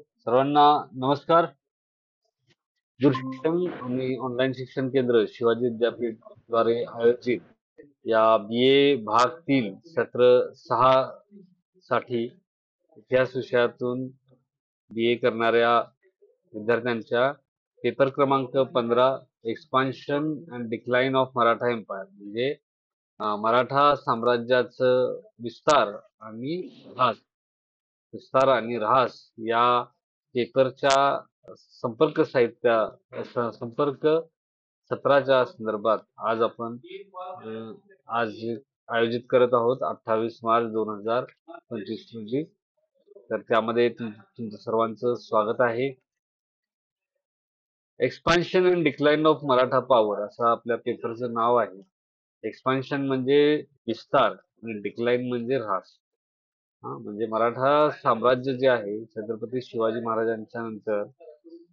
सर्वांना नमस्कार. दूरशिक्षण आणि ऑनलाईन शिक्षण केंद्र शिवाजी विद्यापीठ द्वारे आयोजित या BA भाग 3 सत्र 6 साठी इतिहास विषयातून BA करणाऱ्या विद्यार्थ्यांच्या पेपर क्रमांक 15 expansion and decline of Maratha empire म्हणजे मराठा साम्राज्याचं विस्तार आणि ऱ्हास या पेपरच्या संपर्क सत्राच्या संदर्भात आज आयोजित करत आहोत 28 मार्च 2025 रोजी. तर त्यामध्ये तुमचं सर्वांचं स्वागत आहे. Expansion and decline of Maratha power असं आपल्या पेपरचं नाव आहे. एक्सपान्शन म्हणजे विस्तार आणि डिक्लाइन म्हणजे ऱ्हास. म्हणजे मराठा साम्राज्य जे आहे छत्रपती शिवाजी महाराजांच्या नंतर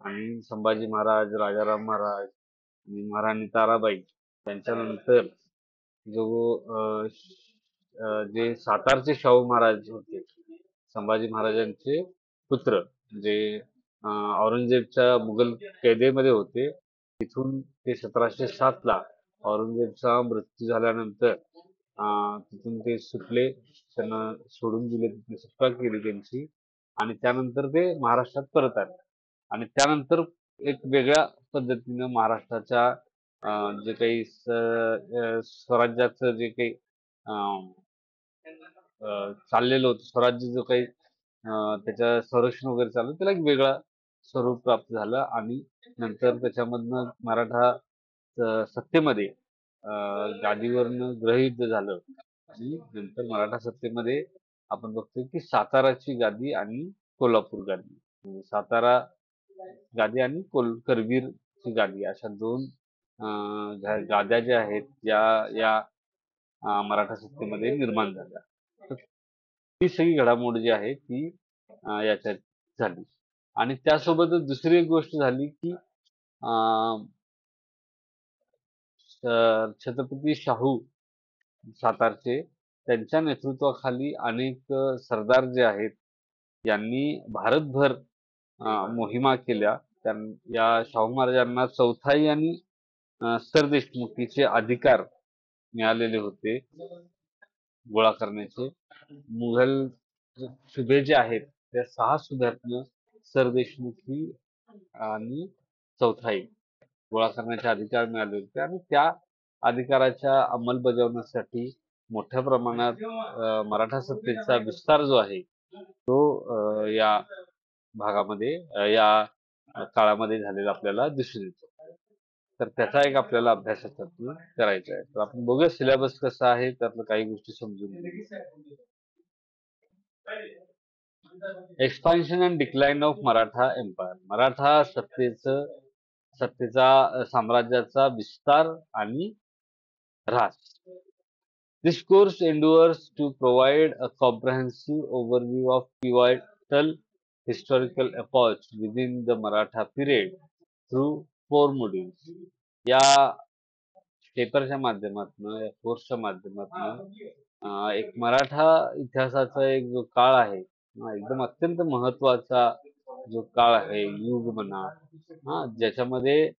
आणि संभाजी महाराज, राजाराम महाराज आणि महाराणी ताराबाई यांच्यानंतर जो जे सातारचे शाहू महाराज होते, संभाजी महाराजांचे पुत्र, जे औरंगजेबच्या मुघल कैदेमध्ये होते. तिथून ते 1707 ला औरंगजेबचा मृत्यू झाल्यानंतर तिथून ते सुटले. त्यांना सोडून दिले, तिथली सुटका केली त्यांची आणि त्यानंतर ते महाराष्ट्रात परत आले. आणि त्यानंतर एक वेगळ्या पद्धतीनं महाराष्ट्राच्या जे काही स्वराज्याचं जे काही चाललेलं होतं, स्वराज्य जो काही त्याच्या संरक्षण वगैरे चाललं, त्याला एक वेगळा स्वरूप प्राप्त झालं आणि नंतर त्याच्यामधनं मराठा सत्तेमध्ये गादीवरनं गृहयुद्ध झालं आणि नंतर मराठा सत्तेमध्ये आपण बघतोय की साताराची गादी आणि कोल्हापूर गादी, म्हणजे सातारा गादी आणि करवीरची गादी अशा दोन गाद्या ज्या आहेत या मराठा सत्तेमध्ये निर्माण झाल्या. तर ती सगळी घडामोड जी आहे ती याच्यात झाली. आणि त्यासोबतच दुसरी एक गोष्ट झाली की छत्रपती शाहू सातारचे, त्यांच्या नेतृत्वाखाली अनेक सरदार जे आहेत यांनी भारतभर मोहिमा केल्या. या शाहू महाराजांना चौथाई आणि सरदेशमुखीचे अधिकार मिळालेले होते गोळा करण्याचे. मुघल सुभे जे आहेत त्या 6 सुभ्यातनं सरदेशमुखी आणि चौथाई गोळा करण्याचे अधिकार मिळाले होते आणि त्या अधिकाराच्या अंमलबजावणीसाठी मोठ्या प्रमाणात मराठा सत्तेचा विस्तार जो आहे तो या भागामध्ये या काळामध्ये झालेला आपल्याला दिसून येतो. तर त्याचा एक आपल्याला अभ्यास त्यातून करायचा आहे. तर आपण बघूया सिलेबस कसा आहे, त्यातलं काही गोष्टी समजून घेऊ. Expansion and decline of Maratha empire, Maratha सत्तेचा साम्राज्याचा विस्तार आणि ऱ्हास. This course endeavors to provide a comprehensive overview of pivotal historical epochs within the Maratha period through 4 modules. या पेपरच्या माध्यमातून, या कोर्सच्या माध्यमातून एक मराठा इतिहासाचा एक जो काळ आहे, एकदम अत्यंत महत्वाचा जो काळ आहे, युग म्हणा, ज्याच्यामध्ये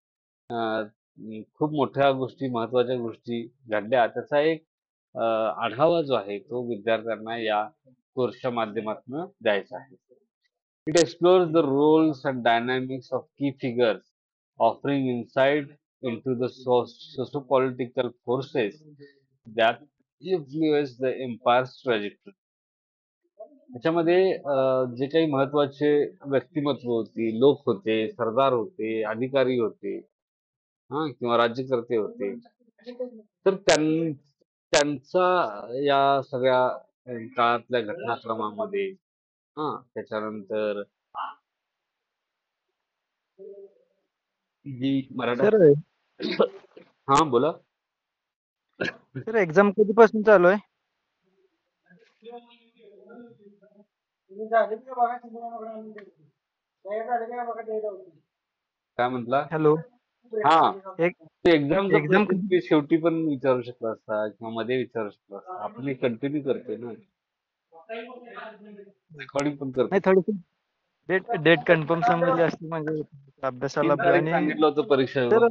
खूप मोठ्या गोष्टी, महत्वाच्या गोष्टी घडल्या, त्याचा एक आढावा जो आहे तो विद्यार्थ्यांना या कोर्सच्या माध्यमातून द्यायचा आहे. It explores the roles and dynamics of key figures, offering insight into the socio-political forces that influence the empire's trajectory. त्याच्यामध्ये जे काही महत्वाचे व्यक्तिमत्व होती, लोक होते, सरदार होते, अधिकारी होते, किंवा राज्यकर्ते होते, तर त्यांचा या सगळ्या काळातल्या घटनाक्रमामध्ये त्याच्यानंतर जी मराठा सर हा बोला सर एक्झाम कधीपासून चालू आहे? काय म्हटला? हॅलो. एक्झामचा एक्झाम प्रश्न शेवटी पण विचारू शकला असता किंवा मध्ये विचारू शकला असता. आपण कंटिन्यू करतोय ना, रेकॉर्डिंग पण करतो. नाही, थोडं डेट कन्फर्म समजली असती म्हणजे अभ्यासाला 3 तारीख आणि सांगितलं होतं परीक्षेला. सर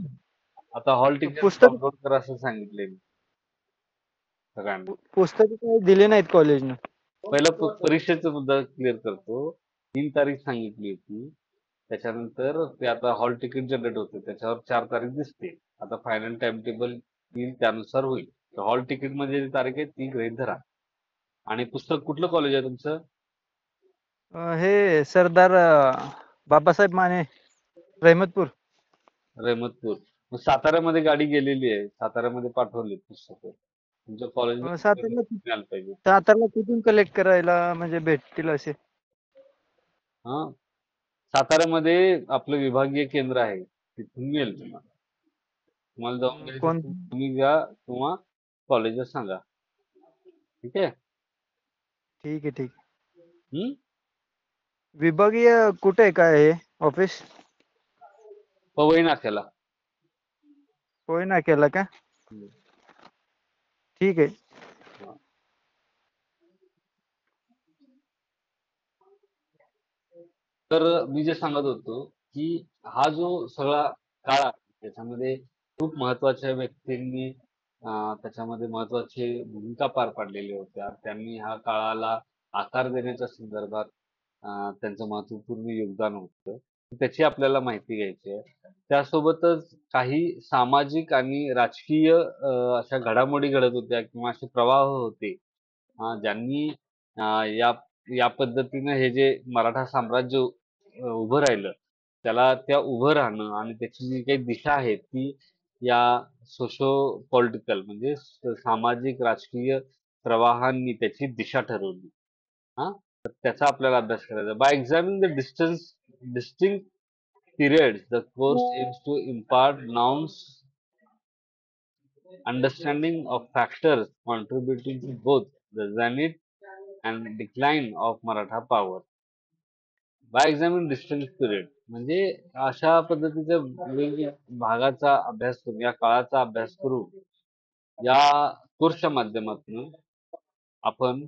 आता हॉल तिकीट पुस्तक डाउनलोड करा असं सांगितलंय मी सगळ्यांना. पुस्तक काही दिले नाहीत कॉलेजनं. पहिला परीक्षेचा मुद्दा क्लिअर करतो. 3 तारीख सांगितली होती. त्याच्यानंतर ते आता हॉल तिकीट जनरेट होते. त्याच्यावर 4 तारीख दिसते. आता फायनल टाइम टेबल येईल त्यानुसार होईल. हॉल तिकीट मध्ये जी तारीख आहे ती गृहीत धरा. आणि पुस्तक कुठलं कॉलेज आहे तुमचं? हे सरदार बाबासाहेब माने रहमतपूर. रहमतपूर. मग साताऱ्यामध्ये गाडी गेलेली आहे. साताऱ्यामध्ये पाठवली पुस्तकं. तुमच्या कॉलेजमध्ये सातारला मिळायला पाहिजे. सातारला कुठून कलेक्ट करायला म्हणजे भेटतील असे? हा, साताऱ्यामध्ये आपलं विभागीय केंद्र आहे. तिथून मिळेल तुम्हाला. तुम्हाला जाऊन घ्यायचं कोण? असेल तुम्ही घ्या किंवा कॉलेजला सांगा. ठीक आहे. ठीक आहे, ठीक आहे. हम्म. विभागीय कुठे आहे काय हे ऑफिस? पवई नाक्याला. होय ना केला का? हम्म. ठीक आहे. हा. तर मी जे सांगत होतो की हा जो सगळा काळ आहे त्याच्यामध्ये खूप महत्वाच्या व्यक्तींनी त्याच्यामध्ये महत्वाची भूमिका पार पाडलेल्या होत्या. त्यांनी ह्या काळाला आकार देण्याच्या संदर्भात त्यांचं महत्वपूर्ण योगदान होतं. त्याची आपल्याला माहिती घ्यायची आहे. त्यासोबतच काही सामाजिक आणि राजकीय अशा घडामोडी घडत होत्या किंवा असे प्रवाह होते ज्यांनी या या पद्धतीनं हे जे मराठा साम्राज्य उभं राहिलं त्याला त्या उभं राहणं आणि त्याची जी काही दिशा आहे ती या सोशो पॉलिटिकल म्हणजे सामाजिक राजकीय प्रवाहांनी त्याची दिशा ठरवली. हा, तर त्याचा आपल्याला अभ्यास करायचा. By examining the distinct periods, the course aims to impart nouns understanding of factors contributing to both the zenith and decline of Maratha power. By examine distinct period म्हणजे अशा पद्धतीच्या वेगवेगळ्या भागाचा अभ्यास करून या काळाचा अभ्यास करून या कोर्सच्या माध्यमातून आपण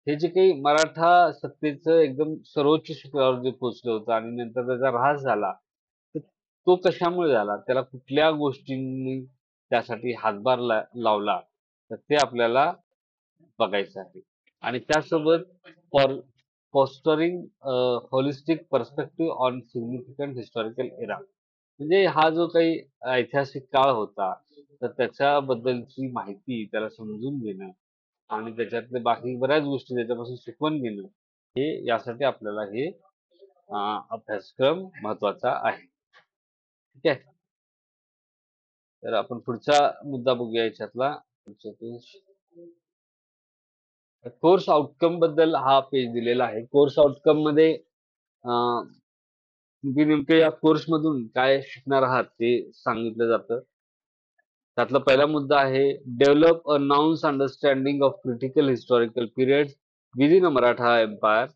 हे जे काही मराठा सत्तेचं एकदम सर्वोच्च शिखरावर जे पोहोचलं होतं आणि नंतर त्याचा ऱ्हास झाला तर तो कशामुळे झाला त्याला कुठल्या गोष्टींनी त्यासाठी हातभार लावला तर ते आपल्याला बघायचं आहे. आणि त्यासोबत fostering holistic perspective on significant historical era म्हणजे हा जो काही ऐतिहासिक काळ होता तर त्याच्याबद्दलची माहिती त्याला समजून घेणं आणि त्याच्यातले बाकी बऱ्याच गोष्टी त्याच्यापासून शिकवण घेणं हे यासाठी आपल्याला हे अभ्यासक्रम महत्वाचा आहे. ठीक आहे. तर आपण पुढचा मुद्दा बघूया याच्यातला. कोर्स आउटकम बद्दल हा पेज दिलेला आहे. कोर्स आउटकम मध्ये तुम्ही नेमके या कोर्स मधून काय शिकणार आहात ते सांगितलं जातं. त्यातला पहिला मुद्दा आहे develop a nuanced understanding of critical historical period within a Maratha empire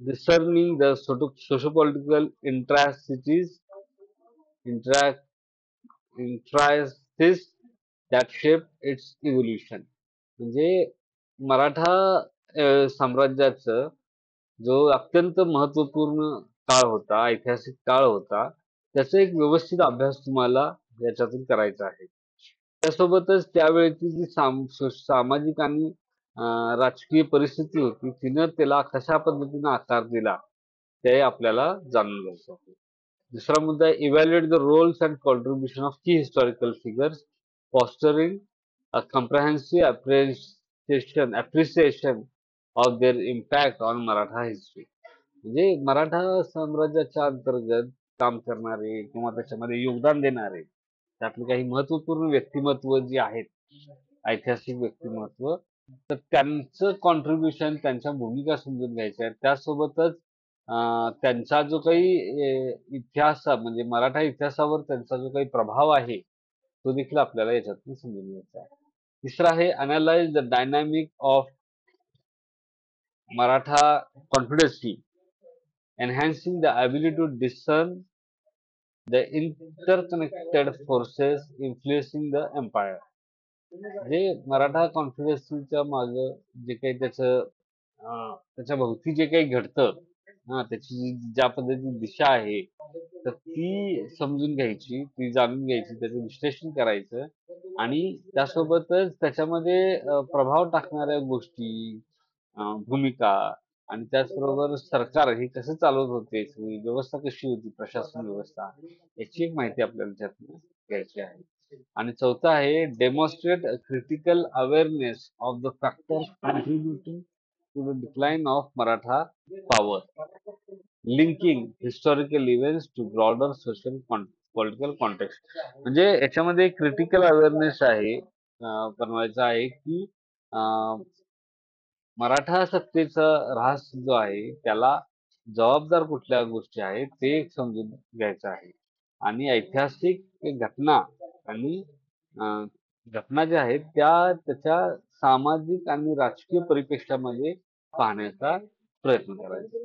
discerning the socio-political intricacies that shape its evolution. म्हणजे मराठा साम्राज्याचं जो अत्यंत महत्वपूर्ण काळ होता, ऐतिहासिक काळ होता, त्याचा एक व्यवस्थित अभ्यास तुम्हाला याच्यातून करायचा आहे. त्यासोबतच त्यावेळची जी सामाजिक आणि राजकीय परिस्थिती होती तिनं त्याला कशा पद्धतीने आकार दिला ते आपल्याला जाणून घ्यायचं आहे. दुसरा मुद्दा आहे evaluate the roles and contribution of key historical figures fostering a comprehensive appreciation of their impact on Maratha history. म्हणजे मराठा साम्राज्याच्या अंतर्गत काम करणारे किंवा त्याच्यामध्ये योगदान देणारे त्यातले काही महत्वपूर्ण व्यक्तिमत्व जी आहेत ऐतिहासिक व्यक्तिमत्व तर त्यांचं कॉन्ट्रीब्युशन त्यांच्या भूमिका समजून घ्यायच्या आहेत. त्यासोबतच त्यांचा जो काही इतिहास म्हणजे मराठा इतिहासावर त्यांचा जो काही प्रभाव आहे तो देखील आपल्याला याच्यातून समजून घ्यायचा आहे. तिसरा आहे analyse the dynamic of Maratha confederacy enhancing the ability to discern the interconnected forces influencing the empire. म्हणजे मराठा कॉन्फिडन्सीच्या माग जे काही त्याचं त्याच्या भोवती जे काही घडतं, त्याची ज्या पद्धतीची दिशा आहे, तर ती समजून घ्यायची, ती जाणून घ्यायची, त्याचं विश्लेषण करायचं आणि त्यासोबतच त्याच्यामध्ये प्रभाव टाकणाऱ्या गोष्टी, भूमिका आणि त्याचबरोबर सरकार हे कसं चालवत होते, सगळी व्यवस्था कशी होती, प्रशासन व्यवस्था, याची एक माहिती आपल्याला त्यातनं घ्यायची आहे. आणि चौथं आहे demonstrate critical awareness of the factors contributing to the decline of Maratha power, linking historical events to broader social political context. म्हणजे याच्यामध्ये क्रिटिकल अवेअरनेस आहे, बनवायचा आहे की मराठा सत्तेचा ऱ्हास जो आहे त्याला जबाबदार कुठल्या गोष्टी आहेत ते समजून घ्यायचं आहे आणि ऐतिहासिक घटना आणि अं, घटना ज्या आहेत त्या त्याच्या सामाजिक आणि राजकीय परिप्रेक्ष्यामध्ये पाहण्याचा प्रयत्न करायचा.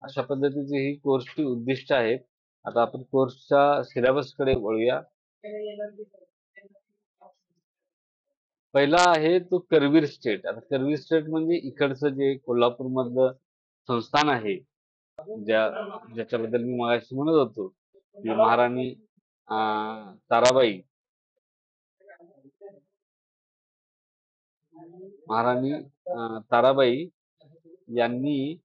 अशा पद्धतीची ही कोर्सची उद्दिष्ट आहेत. आता आपण कोर्सच्या सिलेबसकडे वळूया. पहिला आहे तो करवीर स्टेट. आता करवीर स्टेट म्हणजे इकडचं जे कोल्हापूर मधलं संस्थान आहे, ज्या ज्याच्याबद्दल मी मगाशी म्हणत होतो की महाराणी ताराबाई महाराणी ताराबाई यांनी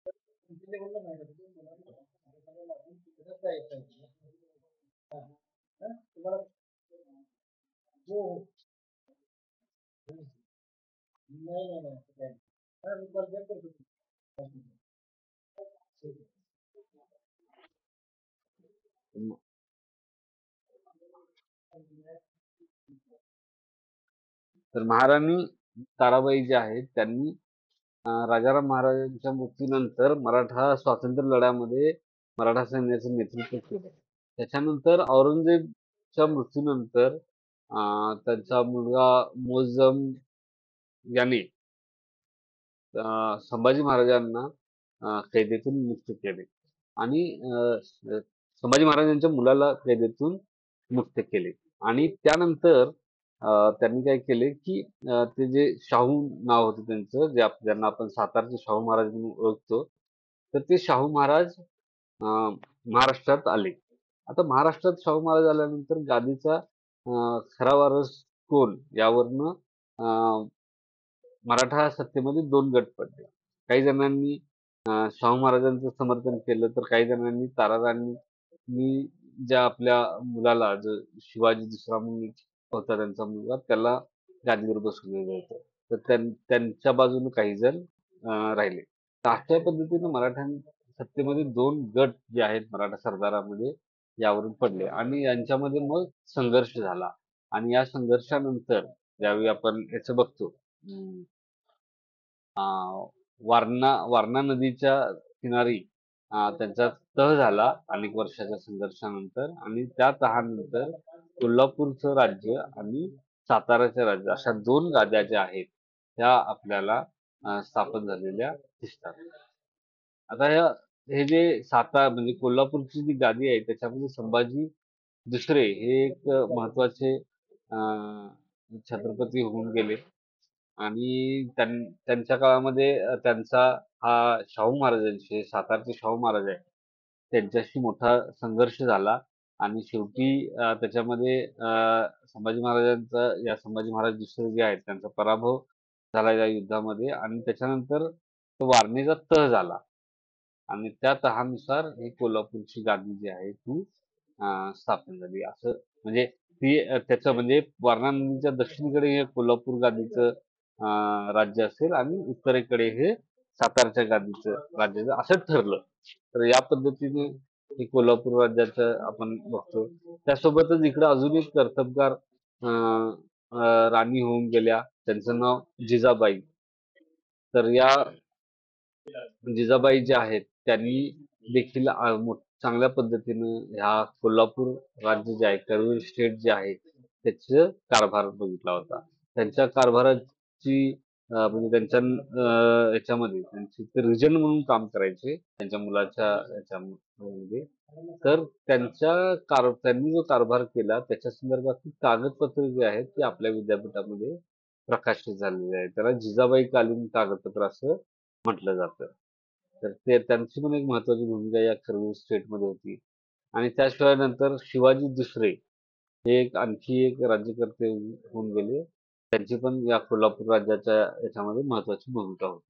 तर महाराणी ताराबाई ज्या आहेत त्यांनी राजाराम महाराजांच्या मृत्यूनंतर मराठा स्वातंत्र्य लढ्यामध्ये मराठा सैन्याचं नेतृत्व केलं. त्याच्यानंतर औरंगजेबच्या मृत्यूनंतर त्यांचा मुलगा मुअज्जम याने संभाजी महाराजांना कैदेतून मुक्त केले आणि संभाजी महाराजांच्या मुलाला कैदेतून मुक्त केले आणि त्यानंतर त्यांनी काय केले की ते जे शाहू नाव होतं त्यांचं, ज्यांना आपण सातारचे शाहू महाराज म्हणून ओळखतो, तर ते शाहू महाराज महाराष्ट्रात आले. आता महाराष्ट्रात शाहू महाराज आल्यानंतर गादीचा खरा वारस कोण यावरनं मराठा सत्तेमध्ये दोन गट पडले. काही जणांनी शाहू महाराजांचं समर्थन केलं, तर काही जणांनी ताराराणी ज्या आपल्या मुलाला, जो शिवाजी दुसरा म्हणून होता त्यांचा मुलगा, त्याला गादीवर बसवलेलं होतं, तर त्यांच्या बाजूने काही जण राहिले. तर अशा पद्धतीनं मराठा सत्तेमध्ये दोन गट जे आहेत मराठा सरदारामध्ये यावरून पडले आणि यांच्यामध्ये मग संघर्ष झाला आणि या संघर्षानंतर ज्यावेळी आपण याचं बघतो, वारणा नदीच्या किनारी त्यांचा तह झाला अनेक वर्षाच्या संघर्षानंतर आणि त्या तहानंतर कोल्हापूरचं राज्य आणि साताराचं राज्य अशा दोन गाद्या ज्या आहेत त्या आपल्याला स्थापन झालेल्या दिसतात. आता हे जे म्हणजे कोल्हापूरची जी गादी आहे त्याच्यामध्ये संभाजी दुसरे हे एक महत्वाचे छत्रपती होऊन गेले आणि त्यांच्या काळामध्ये त्यांचा हा शाहू महाराजांशी, सातारचे शाहू महाराज आहे, त्यांच्याशी मोठा संघर्ष झाला आणि शेवटी त्याच्यामध्ये संभाजी महाराज दुसरे जे आहेत त्यांचा पराभव झाला या युद्धामध्ये आणि त्याच्यानंतर तो वारणेचा तह झाला आणि त्या तहानुसार ही कोल्हापूरची गादी जी आहे ती स्थापन झाली. असं म्हणजे ती त्याचं म्हणजे वारणा नदीच्या दक्षिणेकडे हे कोल्हापूर गादीचं राज्य असेल आणि उत्तरेकडे हे सातारच्या गादीचं राज्य असं ठरलं. तर या पद्धतीने हे कोल्हापूर राज्याचं आपण बघतो. त्यासोबतच इकडं अजून एक कर्तबगार राणी होऊन गेल्या, त्यांचं नाव जिजाबाई. तर या जिजाबाई ज्या आहेत त्यांनी देखील चांगल्या पद्धतीनं ह्या कोल्हापूर राज्य जे आहे, करवीर स्टेट जे आहे त्याचं कारभार बघितला होता. त्यांच्या कारभाराची म्हणजे त्यांच्या याच्यामध्ये त्यांचे ते रिजन म्हणून काम करायचे त्यांच्या मुलाच्या याच्यामध्ये. तर त्यांनी जो कारभार केला त्याच्या संदर्भातली कागदपत्र जे आहेत ते आपल्या विद्यापीठामध्ये प्रकाशित झालेले आहे. त्याला जिजाबाई कालीन कागदपत्र असं म्हटलं जातं. तर ते त्यांची पण एक महत्त्वाची भूमिका या कर्वे स्टेटमध्ये होती. आणि त्याशिवाय नंतर शिवाजी दुसरे हे एक आणखी एक राज्यकर्ते होऊन गेले. त्यांची पण या कोल्हापूर राज्याच्या याच्यामध्ये महत्त्वाची भूमिका होती.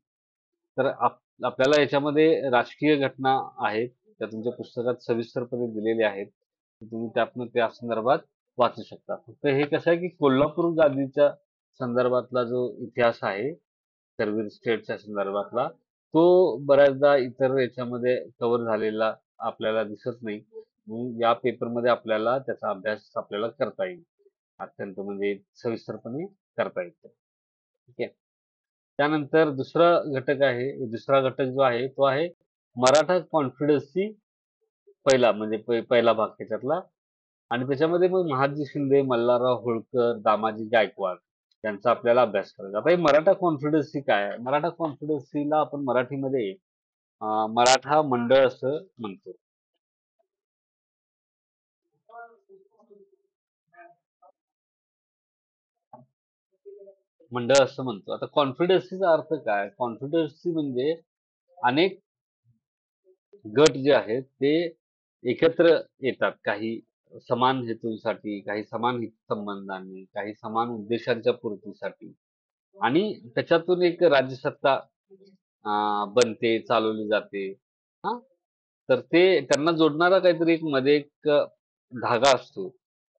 तर आपल्याला याच्यामध्ये राजकीय घटना आहेत. त्या तुमच्या पुस्तकात सविस्तरपणे दिलेल्या आहेत. तुम्ही त्यातनं त्या संदर्भात वाचू शकता. फक्त हे कसं आहे की कोल्हापूर गादीच्या संदर्भातला जो इतिहास आहे, करवीर स्टेटच्या संदर्भातला, तो बऱ्याचदा इतर याच्यामध्ये कव्हर झालेला आपल्याला दिसत नाही. म्हणून या पेपरमध्ये आपल्याला त्याचा अभ्यास आपल्याला करता येईल. अत्यंत म्हणजे सविस्तरपणे करता येईल. ठीक आहे. त्यानंतर दुसरा घटक जो आहे तो आहे मराठा कॉन्फिडन्सी पहिला म्हणजे पहिला भाग त्याच्यातला. आणि त्याच्यामध्ये मग महादजी शिंदे, मल्हारराव होळकर, दामाजी गायकवाड यांचा आपल्याला अभ्यास करायचा. आता हे मराठा कॉन्फिडन्सी काय आहे? मराठा कॉन्फिडन्सीला आपण मराठीमध्ये मराठा मंडळ असं म्हणतो. मंडळ असं म्हणतो. आता कॉन्फिडन्सीचा अर्थ काय? कॉन्फिडन्सी म्हणजे अनेक गट जे आहेत ते एकत्र येतात. काही समान हेतूंसाठी, काही समान हितसंबंधांनी, काही समान उद्देशांच्या पूर्तीसाठी आणि त्याच्यातून एक राज्यसत्ता बनते, चालवली जाते. हां, तर ते त्यांना जोडणारा काहीतरी एक मध्ये एक धागा असतो.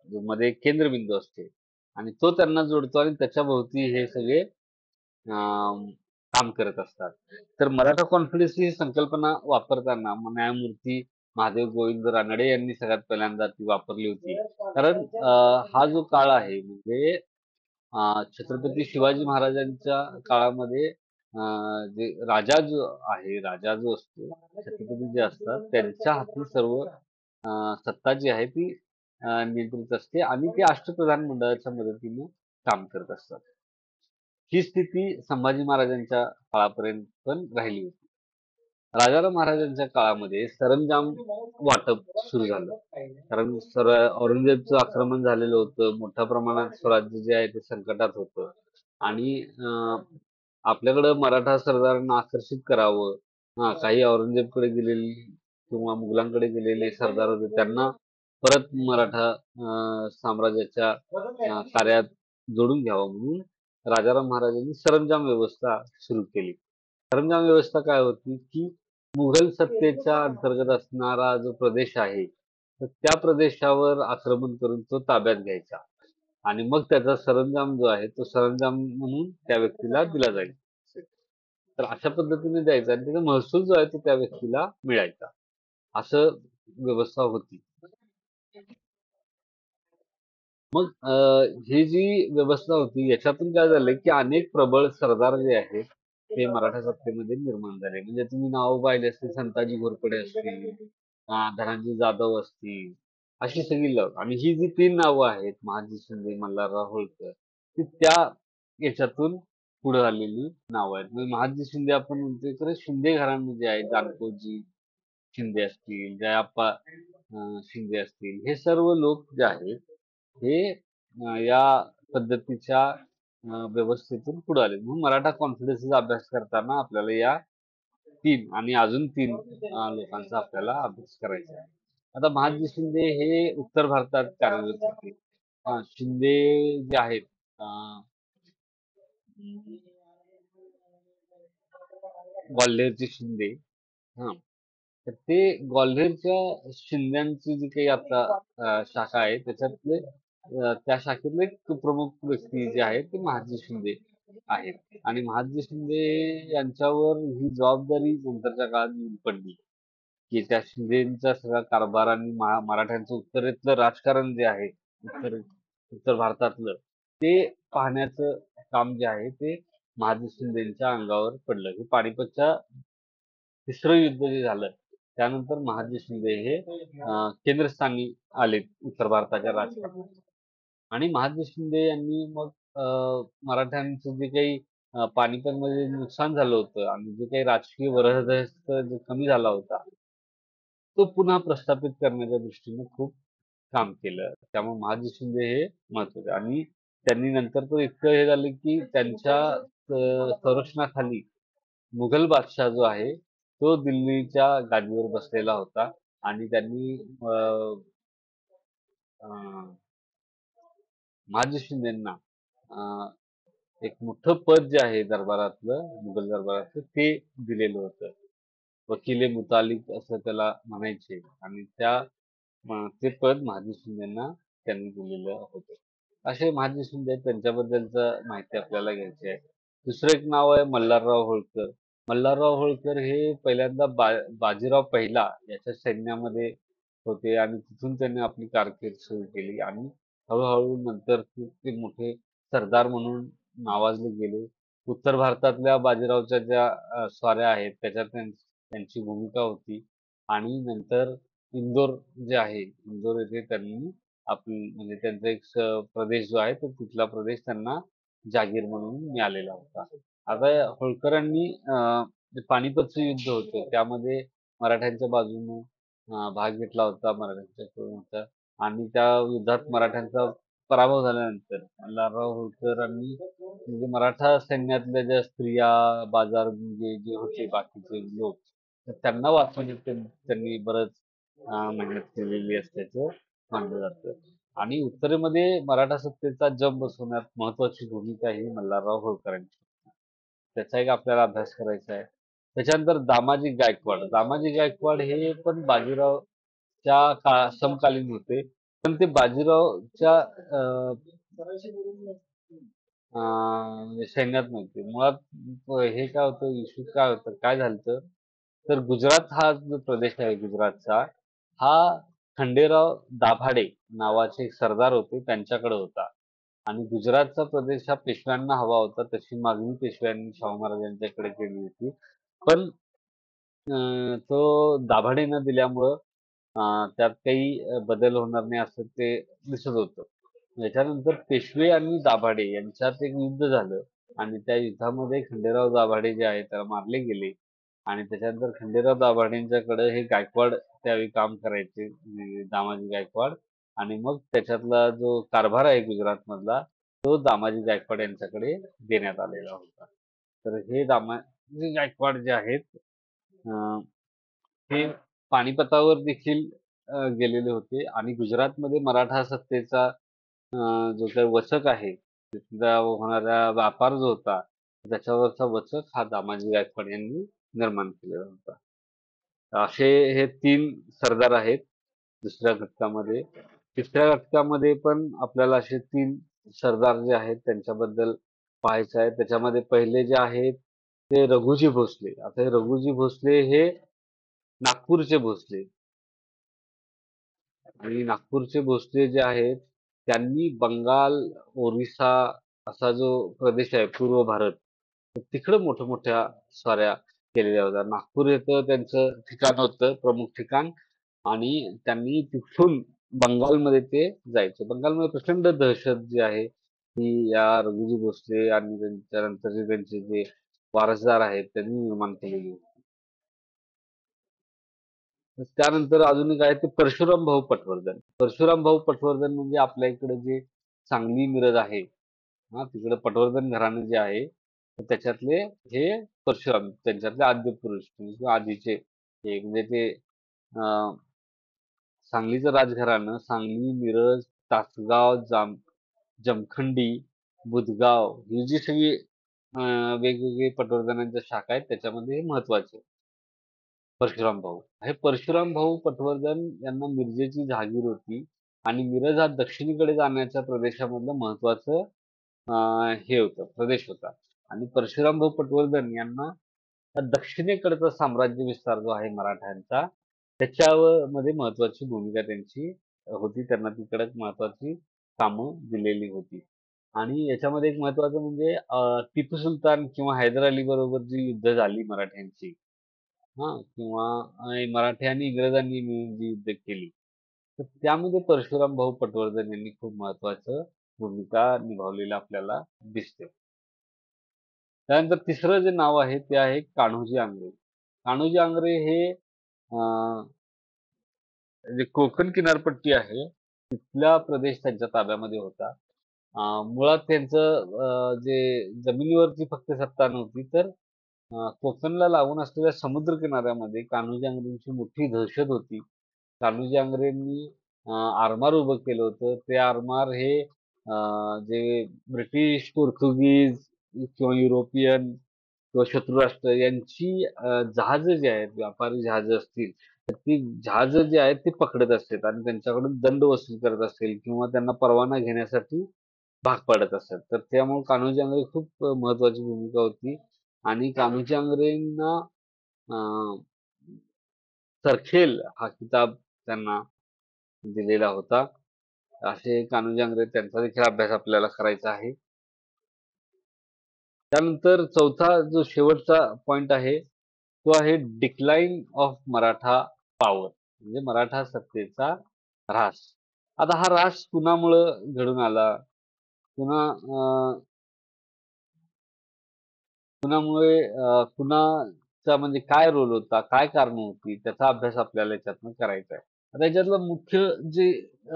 जो मध्ये एक केंद्रबिंदू असते आणि तो त्यांना जोडतो आणि त्याच्याभोवती हे सगळे काम करत असतात. तर मराठा कॉन्फिडन्स ही संकल्पना वापरताना न्यायमूर्ती महादेव गोविंद रानडे यांनी सगळ्यात पहिल्यांदा ती वापरली होती. कारण हा जो काळ आहे म्हणजे छत्रपती शिवाजी महाराजांच्या काळामध्ये जे राजा जो असतो, छत्रपती जे असतात त्यांच्या हाती सर्व सत्ता जी आहे ती नियंत्रित असते आणि ते अष्टप्रधान मंडळाच्या मदतीने काम करत असतात. ही स्थिती संभाजी महाराजांच्या काळापर्यंत पण राहिली होती. राजाराम महाराजांच्या काळामध्ये सरंजाम वाटप सुरू झालं. कारण औरंगजेबचं आक्रमण झालेलं होतं. मोठ्या प्रमाणात स्वराज्य जे आहे ते संकटात होतं. आणि आपल्याकडं मराठा सरदारांना आकर्षित करावं. हां, काही औरंगजेबकडे गेलेली किंवा मुघलांकडे गेलेले सरदार होते त्यांना परत मराठा साम्राज्याच्या कार्यात जोडून घ्यावं म्हणून राजाराम महाराजांनी सरंजाम व्यवस्था सुरू केली. सरंजाम व्यवस्था काय होती की मुघल सत्तेच्या अंतर्गत असणारा जो प्रदेश आहे तर त्या प्रदेशावर आक्रमण करून तो ताब्यात घ्यायचा आणि मग त्याचा सरंजाम जो आहे तो सरंजाम म्हणून त्या व्यक्तीला दिला जाईल. तर अशा पद्धतीने द्यायचा आणि त्याचा महसूल जो आहे तो त्या व्यक्तीला मिळायचा. असं व्यवस्था होती. मग ही जी व्यवस्था होती याच्यातून काय झालंय की अनेक प्रबळ सरदार जे आहेत ते मराठा सत्तेमध्ये निर्माण झाले. म्हणजे तुम्ही नाव पाहिले असतील संताजी घोरपडे असतील, धनाजी जाधव असतील, अशी सगळी आणि ही जी तीन नावं आहेत महादजी शिंदे, मल्हारराव होळकर, ती त्या याच्यातून पुढे आलेली नावं आहेत. म्हणजे महादजी शिंदे आपण म्हणतोय तर शिंदे घराणे जे आहे जानकोजी शिंदे असतील, जयाप्पा शिंदे असतील, हे सर्व लोक जे आहेत हे या पद्धतीच्या व्यवस्थेतून पुढे आले. म्हणून मराठा कॉन्फिडन्सचा अभ्यास करताना आपल्याला या तीन आणि अजून तीन लोकांचा आपल्याला अभ्यास करायचा आहे. आता महादजी शिंदे हे उत्तर भारतात कार्यरत होते. शिंदे जे आहेत ग्वाल्हेरचे शिंदे. हां. तर ते ग्वाल्हेरच्या शिंद्यांची जी काही आता शाखा आहे त्याच्यातले त्या शाखेतले एक प्रमुख व्यक्ती जे आहेत ते महादजी शिंदे आहेत. आणि महादजी शिंदे यांच्यावर ही जबाबदारी नंतरच्या काळात येऊन पडली, की त्या शिंदेचा सगळा कारभार आणि मराठ्यांचं उत्तरेतलं राजकारण जे आहे, उत्तर उत्तर भारतातलं, ते पाहण्याचं काम जे आहे ते महादजी शिंदेच्या अंगावर पडलं. हे पानिपतच्या तिसरं युद्ध जे झालं त्यानंतर महादजी शिंदे हे केंद्रस्थानी आले उत्तर भारताच्या राजकारणात. आणि महादजी शिंदे यांनी मग मराठ्यांचं जे काही पानिपतमध्ये नुकसान झालं होतं आणि जे काही राजकीय वरदहस्त जो कमी झाला होता तो पुन्हा प्रस्थापित करण्याच्या दृष्टीने खूप काम केलं. त्यामुळे महादजी शिंदे हे महत्वाचे आणि त्यांनी नंतर तो इतकं हे झालं की त्यांच्या संरक्षणाखाली मुघल बादशाह जो आहे तो दिल्लीच्या गादीवर बसलेला होता आणि त्यांनी अं, महाजी शिंदेना एक मोठं पद जे आहे दरबारातलं, मुघल दरबारातलं ते दिलेलं होतं. वकील मुतालिक असं त्याला म्हणायचे आणि ते पद महाजी शिंदेना त्यांनी दिलेलं होतं. असे महाजी शिंदे आहेत, त्यांच्याबद्दलचं माहिती आपल्याला घ्यायची आहे. दुसरं एक नाव आहे मल्हारराव होळकर. मल्हारराव होळकर हे पहिल्यांदा बाजीराव पहिला याच्या सैन्यामध्ये होते आणि तिथून त्यांनी आपली कारकीर्द सुरू केली आणि हळूहळू नंतर ते मोठे सरदार म्हणून नावाजले गेले. उत्तर भारतातल्या बाजीरावच्या ज्या स्वाऱ्या आहेत त्याच्यात त्यांची भूमिका होती आणि नंतर इंदोर जे आहे, इंदोर येथे त्यांनी म्हणजे त्यांचा एक प्रदेश जो आहे, तो तिथला प्रदेश त्यांना जागीर म्हणून मिळालेला होता. आता होळकरांनी जे पानिपतचं युद्ध होतं, त्यामध्ये मराठ्यांच्या बाजूने भाग घेतला होता मराठ्यांच्या आणि त्या युद्धात मराठ्यांचा पराभव झाल्यानंतर मल्हारराव होळकरांनी म्हणजे मराठा सैन्यातल्या ज्या स्त्रिया, बाजार जे होते बाकीचे लोक, तर त्यांना वाचवण्यात त्यांनी बरंच मेहनत केलेली असल्याचं मानलं जातं. आणि उत्तरेमध्ये मराठा सत्तेचा जम बसवण्यात महत्वाची भूमिका ही मल्हारराव होळकरांची. त्याचा एक आपल्याला अभ्यास करायचा आहे. त्याच्यानंतर दामाजी गायकवाड. दामाजी गायकवाड हे पण बाजीरावच्या समकालीन होते. पण ते बाजीरावच्या म्हणजे सैन्यात नव्हते. मुळात हे काय होतं, इश्यू काय होतं, काय झालं तर गुजरात हा जो प्रदेश आहे गुजरातचा, हा खंडेराव दाभाडे नावाचे एक सरदार होते त्यांच्याकडे होता. आणि गुजरातचा प्रदेश हा पेशव्यांना हवा होता, तशी मागणी पेशव्यांनी शाहू महाराजांच्याकडे केली होती. पण तो दाभाडे न दिल्यामुळं त्यात काही बदल होणार नाही असं ते दिसत होतं. याच्यानंतर पेशवे आणि दाभाडे यांच्यात एक युद्ध झालं आणि त्या युद्धामध्ये खंडेराव दाभाडे जे आहेत त्याला मारले गेले आणि त्याच्यानंतर खंडेराव दाभाडेंच्याकडे हे गायकवाड त्यावेळी काम करायचे, म्हणजे दामाजी गायकवाड. आणि मग त्याच्यातला जो कारभार आहे गुजरात मधला, तो दामाजी गायकवाड यांच्याकडे देण्यात आलेला होता. तर हे दामाजी गायकवाड जे आहेत अं, हे पानिपतावर देखील गेलेले होते आणि गुजरातमध्ये मराठा सत्तेचा जो काही वचक आहे, तिथला होणारा व्यापार जो होता, त्याच्यावरचा वचक हा दामाजी गायकवाड यांनी निर्माण केलेला होता. असे हे 3 सरदार आहेत दुसऱ्या घटकामध्ये. तिसऱ्या घटकामध्ये पण आपल्याला असे 3 सरदार जे आहेत त्यांच्याबद्दल पाहायचं आहे. त्याच्यामध्ये पहिले जे आहेत ते रघुजी भोसले. आता हे रघुजी भोसले हे नागपूरचे भोसले आणि नागपूरचे भोसले जे आहेत त्यांनी बंगाल, ओरिसा असा जो प्रदेश आहे पूर्व भारत, तर तिकडं मोठ्या-मोठ्या स्वाऱ्या केलेल्या होत्या. नागपूर इथं त्यांचं ठिकाण होतं, प्रमुख ठिकाण. आणि त्यांनी तिथून बंगालमध्ये ते जायचे. बंगालमध्ये प्रचंड दहशत जी आहे ती या रघुजी भोसले आणि त्यांच्यानंतरचे त्यांचे जे वारसदार आहेत त्यांनी निर्माण केलेली होती. त्यानंतर अजून एक आहे ते परशुराम भाऊ पटवर्धन. परशुराम भाऊ पटवर्धन म्हणजे आपल्या इकडे जे सांगली मिरज आहे, हा तिकडे पटवर्धन घराणं जे आहे, तर त्याच्यातले हे परशुराम त्यांच्यातले आद्य पुरुष म्हणजे आधीचे हे म्हणजे ते अं, सांगलीचं राजघराणं सांगली, मिरज, तासगाव, जमखंडी, बुधगाव ही जी सगळी वेगवेगळे पटवर्धनांच्या शाखा आहेत त्याच्यामध्ये हे महत्वाचे परशुराम भाऊ. हे परशुराम भाऊ पटवर्धन यांना मिरजेची जहागीर होती आणि मिरज हा दक्षिणेकडे जाण्याच्या प्रदेशामधलं महत्वाचं हे होतं, प्रदेश होता. आणि परशुराम भाऊ पटवर्धन यांना त्या दक्षिणेकडचा साम्राज्य विस्तार जो आहे मराठ्यांचा, त्याच्यावर मध्ये महत्वाची भूमिका त्यांची होती. त्यांना तिकडे महत्वाची कामं दिलेली होती. आणि याच्यामध्ये एक महत्वाचं म्हणजे टिपू सुलतान किंवा हैदर अली बरोबर जी युद्ध झाली मराठ्यांची, किंवा मराठी आणि इंग्रजांनी मिळून जी युद्ध केली, तर त्यामध्ये परशुराम भाऊ पटवर्धन यांनी खूप महत्वाचं भूमिका निभावलेलं आपल्याला दिसते. त्यानंतर तिसरं जे नाव आहे ते आहे कान्होजी आंग्रे. कान्होजी आंग्रे हे जे कोकण किनारपट्टी आहे तिथला प्रदेश त्यांच्या ताब्यामध्ये होता. मुळात त्यांचं जे जमिनीवरची फक्त सत्ता नव्हती तर कोकणला लागून असलेल्या समुद्र किनाऱ्यामध्ये कान्होजी आंग्रेंची मोठी दहशत होती. कान्होजी आंग्रेंनी आरमार उभं केलं होतं. ते आरमार हे जे ब्रिटिश, पोर्तुगीज किंवा युरोपियन किंवा शत्रू राष्ट्र यांची जहाजं जी आहेत, व्यापारी जहाजं असतील, तर ती जहाजं जी आहेत ती पकडत असतात आणि त्यांच्याकडून दंड वसूल करत असेल किंवा त्यांना परवाना घेण्यासाठी भाग पाडत असतात. तर त्यामुळे कान्होजी आंग्रे खूप महत्त्वाची भूमिका होती आणि कान्होजी आंग्रेंना अ, सरखेल हा किताब त्यांना दिलेला होता. असे कान्होजी आंग्रे त्यांचा देखील अभ्यास आपल्याला करायचा आहे. त्यानंतर चौथा जो शेवटचा पॉइंट आहे, तो आहे डिक्लाइन ऑफ मराठा पॉवर म्हणजे मराठा सत्तेचा ऱ्हास. आता हा ऱ्हास कुणामुळं घडून आला? पुन्हा कुणामुळे कुणाचा म्हणजे काय रोल होता, काय कारणं होती, त्याचा अभ्यास आपल्याला याच्यातनं करायचा आहे. आता याच्यातलं मुख्य जे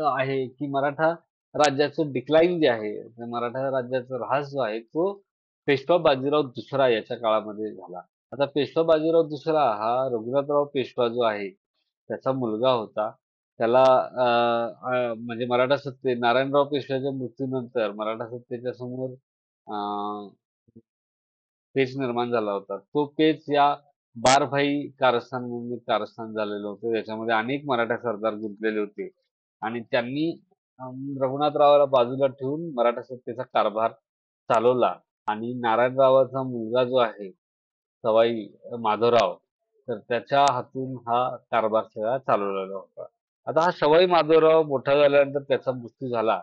आहे की मराठा राज्याचं डिक्लाइन जे आहे, ते मराठा राज्याचा ऱ्हास जो आहे, तो पेशवा बाजीराव दुसरा याच्या काळामध्ये झाला. आता पेशवा बाजीराव दुसरा हा रघुनाथराव पेशवा जो आहे, त्याचा मुलगा होता. त्याला म्हणजे मराठा सत्ते नारायणराव पेशव्याच्या मृत्यूनंतर मराठा सत्तेच्या समोर अ, पेच निर्माण झाला होता. तो पेच या बारभाई कारस्थान म्हणून एक कारस्थान झालेलं होतं. त्याच्यामध्ये अनेक मराठा सरदार गुंतलेले होते आणि त्यांनी रघुनाथरावाला बाजूला ठेवून मराठा सत्तेचा कारभार चालवला आणि नारायणरावाचा मुलगा जो आहे, सवाई माधवराव, तर त्याच्या हातून हा कारभार सगळा चालवलेला होता. आता हा सवाई माधवराव मोठा झाल्यानंतर त्याचा मृत्यू झाला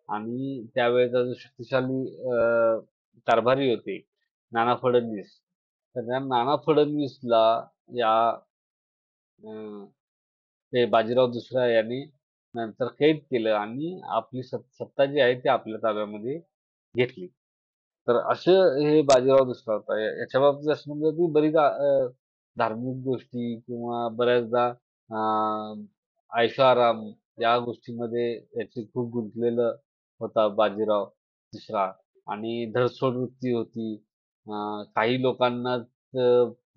आणि त्यावेळेचा जो शक्तिशाली कारभारी होते नाना फडणवीस. तर त्या नाना फडणवीसला या अं, ते बाजीराव दुसरा यांनी नंतर कैद केलं आणि आपली सत्ता जी आहे ती आपल्या ताब्यामध्ये घेतली. तर असं हे बाजीराव दुसरा होता. याच्या बाबतीत असं म्हणजे की बरीच धार्मिक गोष्टी किंवा बऱ्याचदा ऐशोआराम या गोष्टीमध्ये याची खूप गुंतलेलं होता बाजीराव दुसरा आणि धडसोड वृत्ती होती. काही लोकांनाच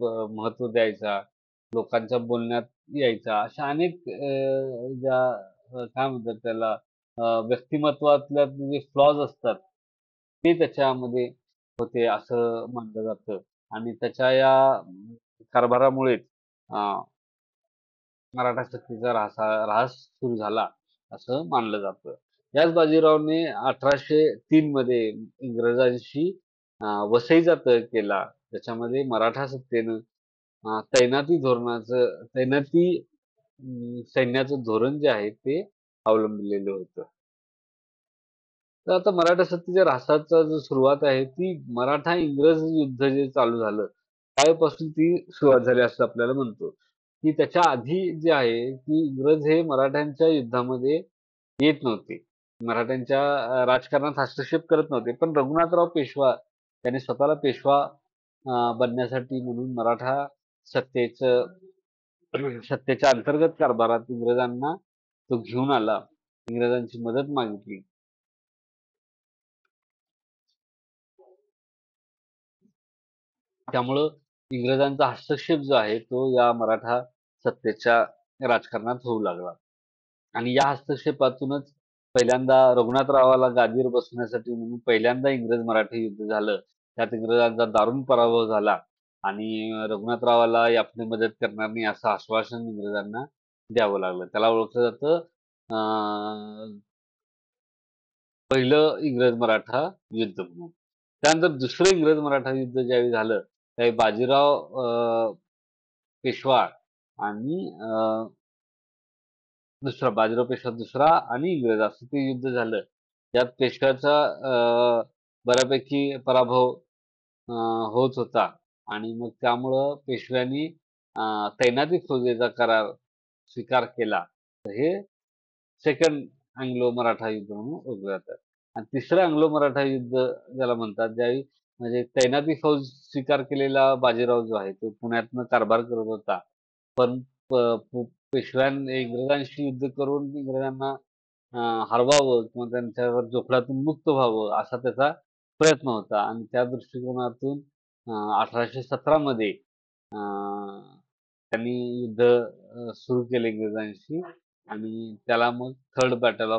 महत्त्व द्यायचा, लोकांच्या बोलण्यात यायचा. अशा अनेक ज्या काय म्हणतात त्याला व्यक्तिमत्वातल्या जे फ्लॉज असतात, ते त्याच्यामध्ये होते असं मानलं जातं आणि त्याच्या या कारभारामुळेच मराठा सत्तेचा ऱ्हास सुरू झाला असं मानलं जातं. याच बाजीरावने 1803 मध्ये इंग्रजांशी वसईचा तह केला. त्याच्यामध्ये मराठा सत्तेनं तैनाती सैन्याचं धोरण जे आहे ते अवलंबलेलं होतं. तर आता मराठा सत्तेच्या ऱ्हासाचा जो सुरुवात आहे ती मराठा-इंग्रज युद्ध जे चालू झालं, त्यावेळेपासून ती सुरुवात झाली असं आपल्याला म्हणतो, की त्याच्या आधी जे आहे, की इंग्रज हे मराठ्यांच्या युद्धामध्ये येत नव्हते. मराठ्यांच्या राजकारणात हस्तक्षेप करत नव्हते. पण रघुनाथराव पेशवा यांनी स्वतःला पेशवा बनण्यासाठी म्हणून मराठा सत्तेचं सत्तेच्या अंतर्गत कारभारात इंग्रजांना तो घेऊन आला. इंग्रजांची मदत मागितली. त्यामुळं इंग्रजांचा हस्तक्षेप जो आहे, तो या मराठा सत्तेच्या राजकारणात होऊ लागला. आणि या हस्तक्षेपातूनच पहिल्यांदा रघुनाथरावाला गादीवर बसवण्यासाठी म्हणून पहिल्यांदा इंग्रज-मराठी युद्ध झालं. त्यात इंग्रजांचा दारुण पराभव झाला आणि रघुनाथरावाला आपली मदत करणार नाही असं आश्वासन इंग्रजांना द्यावं लागलं. त्याला ओळखलं जातं पहिलं इंग्रज-मराठा युद्ध म्हणून. त्यानंतर दुसरं इंग्रज-मराठा युद्ध ज्यावेळी झालं, त्यावेळी बाजीराव पेशवा आणि दुसरा बाजीराव पेशवा दुसरा आणि इंग्रज असं ते युद्ध झालं. यात पेशव्याचा बऱ्यापैकी पराभव अ, होत होता आणि मग त्यामुळं पेशव्यांनी तैनाती फौजेचा करार स्वीकार केला. तर हे सेकंड अँग्लो मराठा युद्ध म्हणून ओळखलं जातं. आणि तिसरं अँग्लो मराठा युद्ध ज्याला म्हणतात, ज्यावेळी म्हणजे तैनाती फौज स्वीकार केलेला बाजीराव जो आहे, तो पुण्यातनं कारभार करत होता. पण प प इंग्रजांशी युद्ध करून इंग्रजांना हरवावं किंवा त्यांच्यावर जोखडातून मुक्त व्हावं असा त्याचा प्रयत्न होता आणि त्या दृष्टिकोनातून 1817 मध्ये त्यांनी युद्ध सुरू केले इंग्रजांशी आणि त्याला मग third battle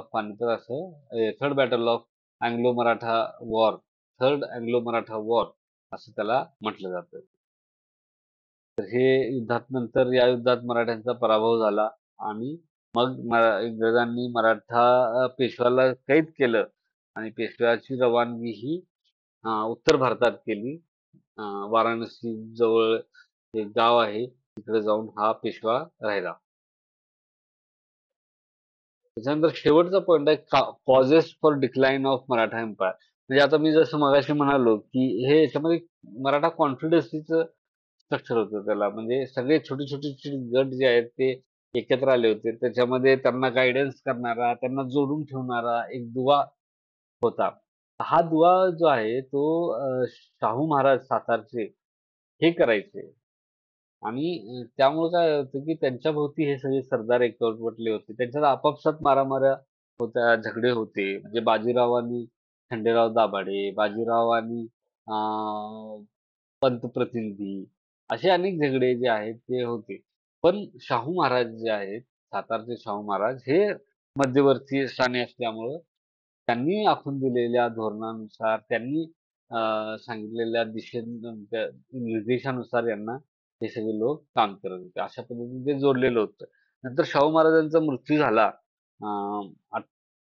of Anglo Maratha war third Anglo Maratha war असं त्याला म्हटलं जातं. तर हे या युद्धात मराठ्यांचा पराभव झाला आणि मग इंग्रजांनी मराठा पेशव्याला कैद केलं आणि पेशव्याची रवानगी ही उत्तर भारतात केली. वाराणसी जवळ एक गाव आहे तिकडे जाऊन हा पेशवा राहिला. त्याच्यानंतर शेवटचा पॉइंट आहे causes for decline of Maratha empire. म्हणजे आता मी जसं मगाशी म्हणालो की हे याच्यामध्ये मराठा कॉन्फिडन्सीचं स्ट्रक्चर होतं त्याला. म्हणजे सगळे छोटे छोटे गट जे आहेत ते एकत्र आले होते. त्याच्यामध्ये त्यांना गायडन्स करणारा, त्यांना जोडून ठेवणारा एक दुवा होता. हा दुवा जो आहे तो शाहू महाराज सातारचे हे करायचे. आणि त्यामुळे काय होतं की त्यांच्या भोवती हे सगळे सरदार एकवटले होते. त्यांच्यात आपापसात मारामाऱ्या होत्या, झगडे होते. म्हणजे बाजीरावांनी खंडेराव दाभाडे, बाजीरावांनी पंतप्रतिनिधी असे अनेक झगडे जे आहेत ते होते. पण शाहू महाराज जे आहेत, सातारचे शाहू महाराज हे मध्यवर्ती स्थानी असल्यामुळं त्यांनी आखून दिलेल्या धोरणानुसार, त्यांनी सांगितलेल्या निर्देशानुसार यांना हे सगळे लोक काम करत होते. अशा पद्धतीने ते जोडलेलं होतं. नंतर शाहू महाराजांचा मृत्यू झाला अं,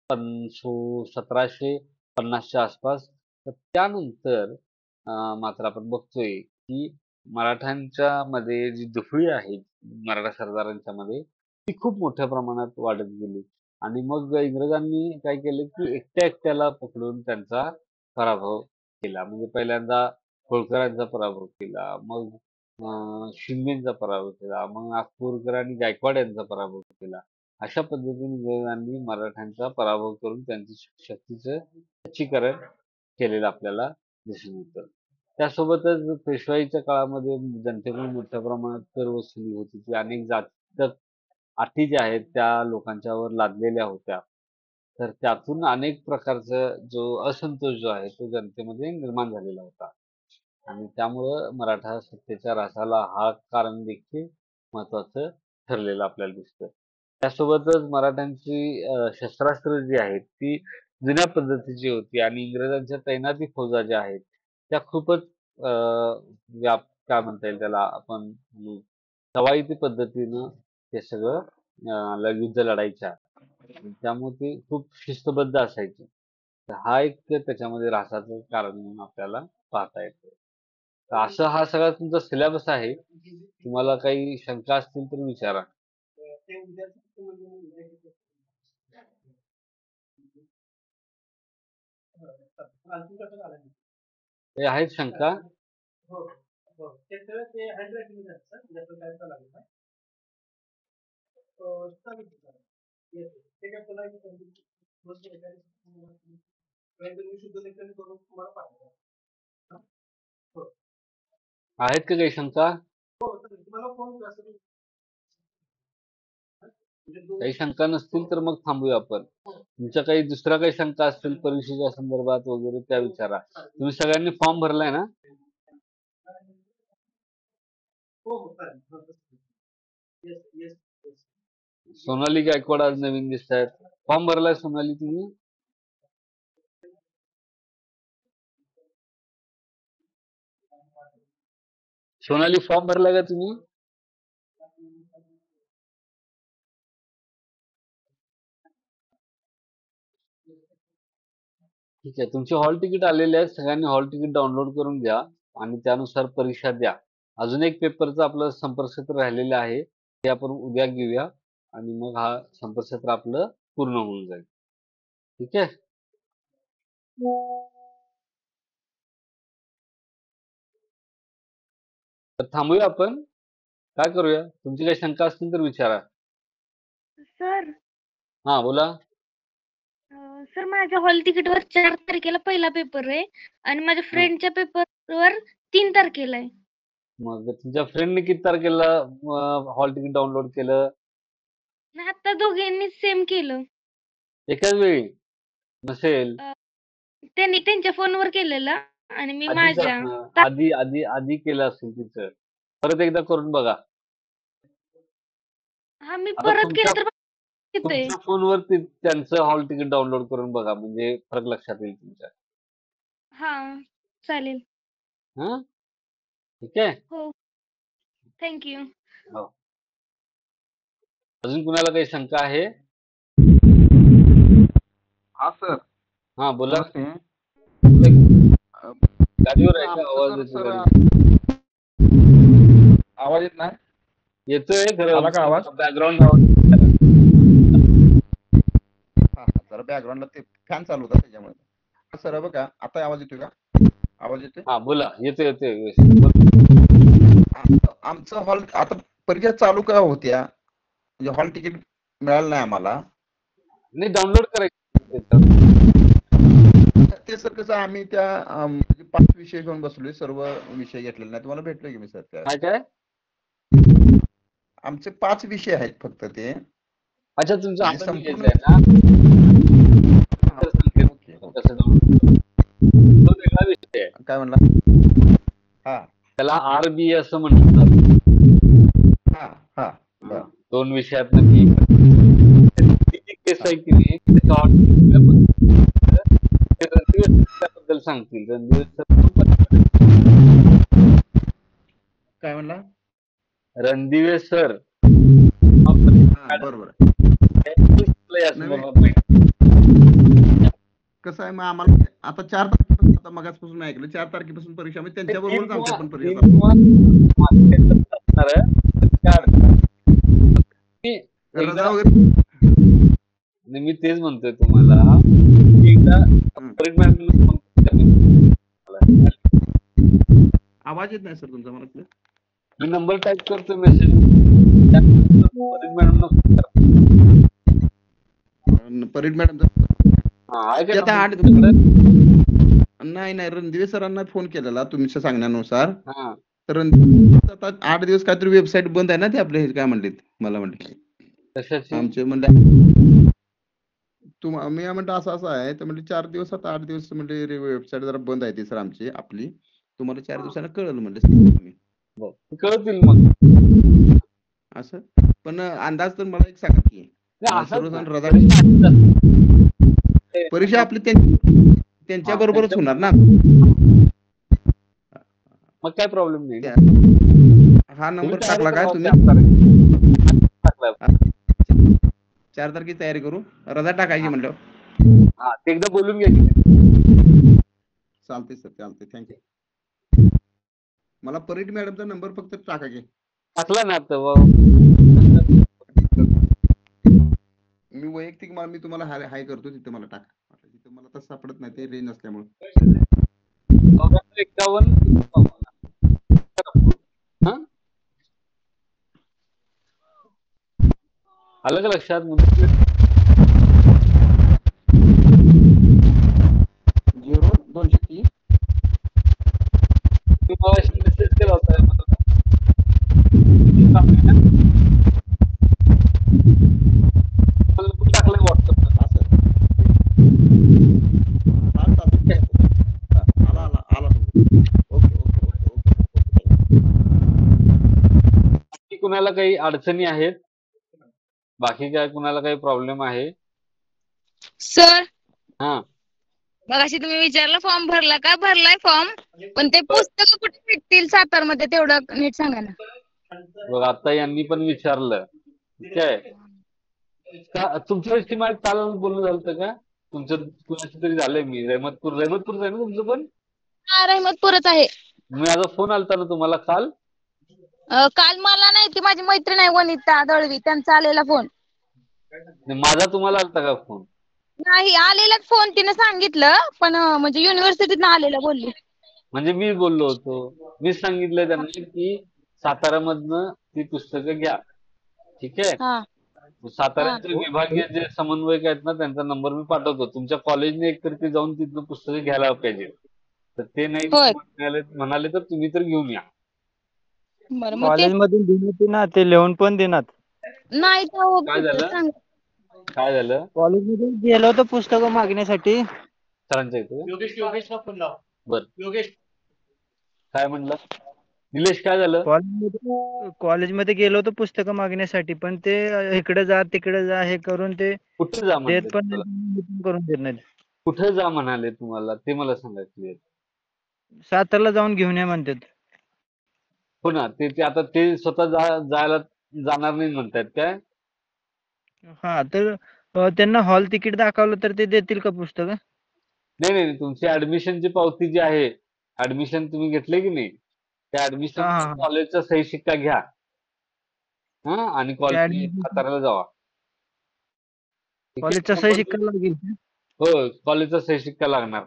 1750च्या आसपास. तर त्यानंतर मात्र आपण बघतोय की मराठ्यांच्या मध्ये जी दुफळी आहे मराठा सरदारांच्या मध्ये ती खूप मोठ्या प्रमाणात वाढत गेली आणि मग इंग्रजांनी काय केलं की एकट्या एकट्याला पकडून त्यांचा पराभव केला. म्हणजे पहिल्यांदा होळकरांचा पराभव केला, मग शिंदेचा पराभव केला, मग नागपूरकर आणि गायकवाड यांचा पराभव केला. अशा पद्धतीने इंग्रजांनी मराठ्यांचा पराभव करून त्यांचं शक्तीचं खच्चीकरण केलेलं आपल्याला दिसून येतं. त्यासोबतच पेशवाईच्या काळामध्ये जनतेकडून मोठ्या प्रमाणात कर वसुली होती. ती अनेक जातीय अटी ज्या आहेत त्या लोकांच्यावर लादलेल्या होत्या. तर त्यातून अनेक प्रकारचा जो असंतोष जो आहे तो जनतेमध्ये निर्माण झालेला होता. आणि त्यामुळं मराठा सत्तेच्या ऱ्हासाला हा कारण देखील महत्वाचं ठरलेलं आपल्याला दिसतं. त्यासोबतच मराठ्यांची शस्त्रास्त्र जी आहेत ती जुन्या पद्धतीची होती आणि इंग्रजांच्या तैनाती फौजा ज्या आहेत त्या खूपच काय म्हणता येईल त्याला आपण कवायती पद्धतीनं ते सगळं युद्ध लढायच्या. त्यामुळे ते खूप शिस्तबद्ध असायचे. तर हा एक त्याच्यामध्ये ऱ्हासाचं कारण म्हणून आपल्याला पाहता येतं. तर असं हा सगळा तुमचा सिलेबस आहे. तुम्हाला काही शंका असतील तर विचारा. हे आहेत शंका? आहेत का काही शंका? काही शंका नसतील तर मग थांबूया आपण. तुमच्या काही दुसऱ्या काही शंका असतील परीक्षेच्या संदर्भात वगैरे त्या विचारा. तुम्ही सगळ्यांनी फॉर्म भरलाय ना? सोनाली गायकवाड आज नवीन दिसत आहेत. फॉर्म भरलाय सोनाली तुम्ही? सोनाली फॉर्म भरलाय का तुम्ही? ठीक आहे. तुमचे हॉल तिकीट आलेले आहेत. सगळ्यांनी हॉल तिकीट डाउनलोड करून घ्या आणि त्यानुसार परीक्षा द्या. अजून एक पेपरचं आपलं संपर्कक्षेत्र राहिलेलं आहे. ते आपण उद्या घेऊया आणि मग हा संपर्कक्षेत्र आपलं पूर्ण होऊन जाईल. ठीक आहे? तर थांबूया आपण. काय करूया? तुमची काही शंका असतील तर विचारा. सर हा बोला. सर माझ्या हॉल तिकीटवर 4 तारखेला पहिला पेपर आहे आणि माझ्या फ्रेंडच्या पेपरवर 3 तारखेला आहे. मग तुमच्या फ्रेंडने किती तारखेला हॉल तिकीट डाउनलोड केलं? आणि आता दोघांनी सेम केलं. एकाच वेळी? नसेल. त्यांनी त्यांच्या फोनवर केलेलं आणि मी आधीच माझ्या असणार आधी आधी आधी केलं असेल तिचं. परत एकदा करून बघा. हा मी आता परत तुमच्या केलं तर येतंय. तुमच्या फोनवर त्यांचं हॉल तिकीट डाउनलोड करून बघा, म्हणजे फरक लक्षात येईल तुमच्या. हा चालेल. हा ठीक आहे. हो थँक्यू. हो. अजून कुणाला काही शंका आहे? हा सर हा बोला. नमस्ते. गाडीवर आहे का? आमचं आवाज तर येतो सर गाडी. आवाज येत नाही. येतोय आला का आवाज? खरं बॅकग्राऊंड आवाज. हा जरा बॅकग्राऊंडला ते फॅन चालू होता त्याच्यामुळे. सर बघा आता आवाज येतोय का? आवाज येतोय? हा बोला. येतोय व्यवस्थित. बोला. आमचं हॉल आता परीक्षा चालू का होत्या म्हणजे हॉल तिकीट मिळालं नाही आम्हाला. नाही डाउनलोड करायचं. ते सर कसं आम्ही त्या म्हणजे 5 विषय घेऊन बसलोय, सर्व विषय घेतलेले नाही. तुम्हाला भेटलोय की मी सर त्या काय? आमचे 5 विषय आहेत फक्त ते. अच्छा तुमचं म्हणजे आता संपूर्ण घ्यायचंय ना? तर सांगेल ओके कसं download. तो वेगळा विषय आहे. काय म्हणला? हा त्याला आरबी असं म्हणतात. हा हा बरं. 2 विषयातनं ती केस आहे की नाही त्याच्यावर ते रणधीर त्याबद्दल सांगतील. रणधीर काय म्हणला? रणदिवे सर हा बरोबर नव्हे. कसं आहे मग आम्हाला आता 4 तारखेपासून आता मगाचपासून मी ऐकलं 4 तारखेपासून परीक्षा म्हणजे त्यांच्या बरोबरच आमच्या पण परीक्षा रजा वगैरे. मी तेच म्हणतोय तुम्हाला एकदा आवाज येत नाही सर तुमचा मला clear. मी नंबर टाईप करतो मेसेज परीड मॅडम नाही नाही रणदिवे सरांना फोन केलेला तुमच्या सांगण्यानुसार. तर आता 8 दिवस काहीतरी वेबसाईट बंद आहे ना ते आपले काय म्हणले मला म्हणले आमचे म्हणले मी म्हणतो असं आहे तर म्हणजे 4 दिवस आता 8 दिवस म्हणजे वेबसाईट जरा बंद आहे ती सर आमची आपली. तुम्हाला 4 दिवसांना कळलं म्हणलं कळतील मग असं. पण अंदाज तर मला एक सांगा की रजा परीक्षा आपली त्यांच्या बरोबरच होणार ना? मग काय प्रॉब्लेम नाही. हा नंबर टाकला काय तुम्ही? 4 तारखेची तयारी करू. रजा टाकायची म्हणलं. हा ते एकदा बोलून घ्या. चालते सर चालते थँक्यू. मला परीट मॅडमचा नंबर फक्त टाका की. टाकला ना आता. मी वैयक्तिक मी तुम्हाला हाय करतो तिथे मला टाका. तिथे मला तर सापडत नाही ते रेंज नसल्यामुळे. 51 आलं का लक्षात? 0230 तुम्हाला मेसेज केला होता टाकलं व्हॉट्सअपला. बाकी कुणाला काही अडचणी आहेत? बाकी काय कुणाला काही प्रॉब्लेम आहे? सर हा मगाशी तुम्ही विचारला फॉर्म भरला का? भरलाय फॉर्म, पण ते पुस्तक कुठे भेटतील सातारमध्ये तेवढं नीट सांगा ना. बघ आता यांनी पण विचारलं. ठीक आहे. तुमच्या माझं काल बोलणं झालं का? तुमचं कुणाशी तरी झालंय मी रहमतपूर आहे ना तुमचं पण? हा रहमतपूरच आहे. माझा फोन आलता ना तुम्हाला काल? काल मला नाही, ती माझी मैत्रीण आहे वनिता दळवी, त्यांचा आलेला फोन. माझा तुम्हाला आलता का फोन? नाही आलेला फोन तिने सांगितलं, पण म्हणजे युनिव्हर्सिटीतनं आलेला बोलली. म्हणजे मी बोललो होतो. मी सांगितलं त्यांना की सातारामधनं ती पुस्तकं घ्या. ठीक आहे. साताऱ्याचे विभागीय जे समन्वयक आहेत ना त्यांचा नंबर मी पाठवतो. तुमच्या कॉलेजने एकतर ते जाऊन तिथनं पुस्तकं घ्यायला पाहिजे. तर ते नाही म्हणाले तर तुम्ही तर घेऊन या. कॉलेजमधून देण्यात ना ते लिहून पण देणार नाही. काय झालं? कॉलेजमध्ये गेलो होतो पुस्तकं मागण्यासाठी. सरांच्या इथे बर काय म्हणलं निलेश, काय झालं? कॉलेजमध्ये गेलो होतो पुस्तकं मागण्यासाठी, पण ते इकडे जा तिकडे जा हे करून ते कुठे जा देत म्हणले पण तुम्हाला? नाही, पण करून देत नाहीत. कुठे जा म्हणाले तुम्हाला ते मला सांगा क्लिअर. सातारला जाऊन घेऊन या म्हणतात. हो ना, ते आता ते स्वतः जायला जाणार नाही म्हणतायत काय? हा तर त्यांना हॉल तिकीट दाखवलं तर ते देतील का पुस्तकं? नाही नाही, तुमची ऍडमिशनची पावती जी आहे, ऍडमिशन तुम्ही घेतले की नाही, त्या ऍडमिशन हा हा कॉलेजचा सही शिक्का घ्या. हा, आणि त्या कॉलेज ऍडमिशन साताऱ्याला जावा. ठीक आहे, कॉलेजचा सही शिक्का लागेल का? हो, कॉलेजचा सही शिक्का लागणार.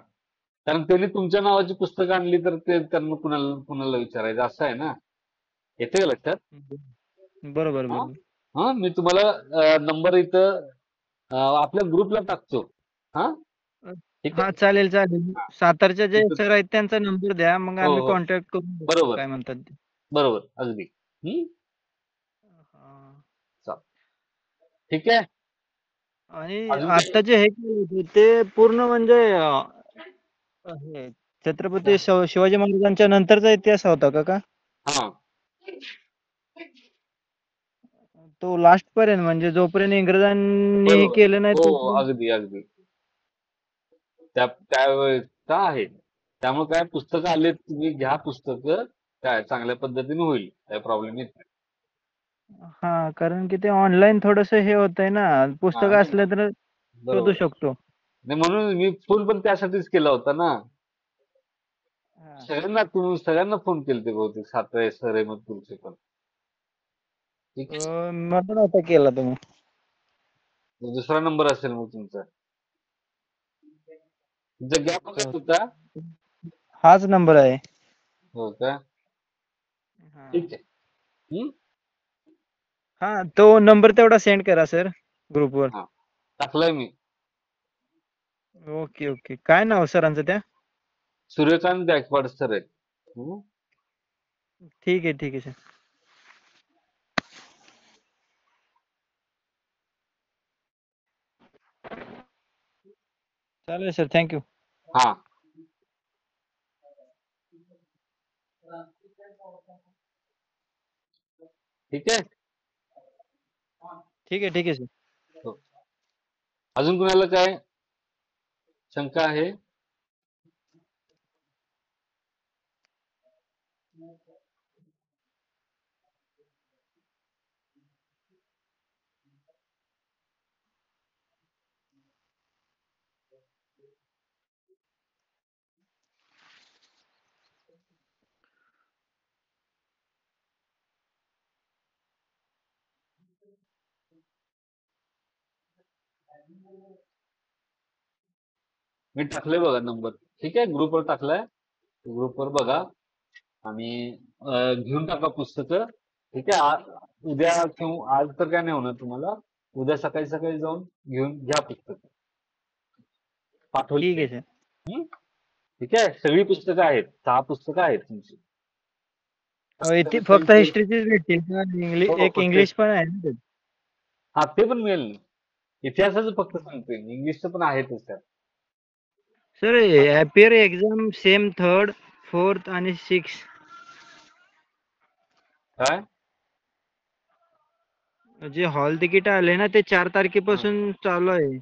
कारण त्यांनी तुमच्या नावाची पुस्तकं आणली तर ते त्यांना कुणाला कुणाला विचारायचं असं आहे ना. येते का लक्षात? बरोबर हा बरोबर. हा, मी तुम्हाला नंबर इथं आपल्या ग्रुपला टाकतो. हा, ठीक हा आहे. चालेल चालेल. हा, सातारच्या जे इथं- सर आहेत त्यांचा नंबर द्या, मग हो आम्ही हो, कॉन्टॅक्ट करून बघू बरोबर काय म्हणतात ते. बरोबर, अगदी. हा. चाल, ठीक आहे. आणि अजून काही? आता जे हे केलं होतं ते पूर्ण म्हणजे हे छत्रपती शिवाजी महाराजांच्या नंतरचा इतिहास होता का? हा, तो लास्ट पर्यंत म्हणजे जोपर्यंत इंग्रजांनी हे बरोबर. केलं नाही हो हो, तोपर्यंत. अगदी अगदी त्यावेळेस आहे. त्यामुळे काय पुस्तकं आले, तुम्ही घ्या पुस्तकं, काय चांगल्या पद्धतीने होईल, काय प्रॉब्लेम येत नाही. हा, कारण की ते ऑनलाईन थोडस हे होतंय ना, हा, पुस्तकं नाही असलं तर शोधू बरोबर. शकतो. नाही, म्हणून मी फोन पण त्यासाठीच केला होता ना. हा. सगळ्यांना फोन केले ते बहुतेक, सातारे सर आहे मग तुमचे पण. ठीक आहे, मला नव्हता केला तुम्ही. दुसरा नंबर असेल मग तुमचा गॅप बघत होता. हाच नंबर आहे. हो का? हा. ठीक आहे. हम्म? हा, तो नंबर तेवढा सेंड करा सर ग्रुपवर. हा, टाकलाय मी. Okay okay. काय नाव सरांचं त्या? सूर्यकांत गायकवाड सर आहेत. हम्म? ठीक आहे सर. चालेल सर, थँक्यू. हा, ठीक आहे. ठीक आहे सर. हो. अजून कुणाला काय शंका आहे? मी टाकलंय बघा नंबर. ठीक आहे, ग्रुपवर टाकलाय. ग्रुपवर बघा आणि घेऊन टाका पुस्तकं. ठीक आहे. उद्या किंवा आज तर काय नाही होणार तुम्हाला. उद्या सकाळी सकाळी जाऊन घेऊन घ्या पुस्तकं. ठीक पाठवली. आहे सर. ठीक आहे, सगळी पुस्तकं आहेत, 6 पुस्तकं आहेत तुमची. इथे फक्त हिस्ट्रीचीच भेटतील का? हो हो, एक फक्त इंग्लिश पण आहे ना त्यात? हा, ते पण मिळेल ना. इतिहासाचं फक्त सांगतोय, इंग्लिशचं पण आहेतच त्यात. Sir appear exam same 3rd, 4th आणि 6th. काय? जे हॉल तिकीट आले ना ते 4 तारखेपासून चालू आहे.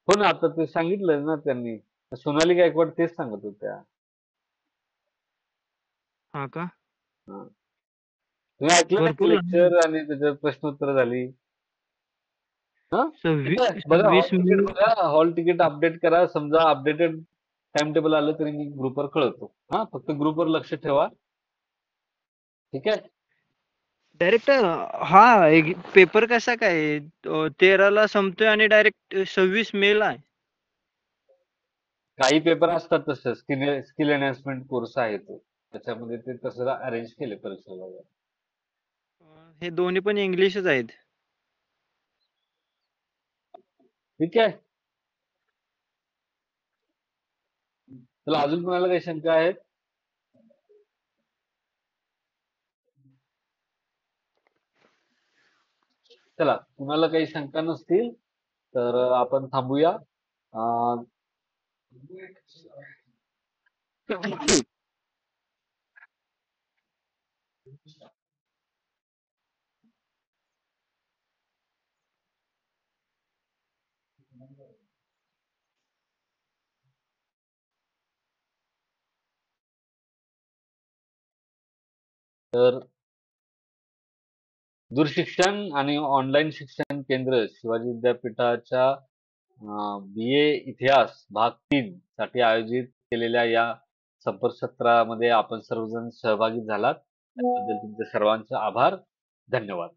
हो ना, आता ते सांगितलं ना त्यांनी. सोनाली गायकवाड तेच सांगत होत्या. हा का? हा. तुम्ही ऐकलं ना भरपूर लेक्चर आणि त्याच्यात प्रश्नोत्तर झाली. हा, ठीक आहे. बघा हॉल 26 तिकीट, मे. बघा हॉल तिकीट अपडेट करा. समजा अपडेटेड टाइम टेबल आलं तरी मी ग्रुपवर कळवतो. हा, फक्त ग्रुपवर लक्ष ठेवा. ठीक आहे. डायरेक्ट हा पेपर कसा काय 13ला संपतोय आणि डायरेक्ट 26 मे ला आहे. काही पेपर असतात तसं, स्किल एनहान्समेंट कोर्स आहे तो, त्याच्यामध्ये ते तसं अरेंज केले परीक्षेला. हे दोन्ही पण इंग्लिशच आहेत. ठीक आहे. चला, अजून कोणाला काही शंका आहेत? चला, कुणाला काही शंका नसतील तर आपण थांबूया. तर दूरशिक्षण आणि ऑनलाईन शिक्षण केंद्र शिवाजी विद्यापीठाच्या BA इतिहास भाग 3 साठी आयोजित केलेल्या या संपर्क सत्रामध्ये आपण सर्वजण सहभागी झालात त्याबद्दल तुमचे सर्वांचे आभार. धन्यवाद.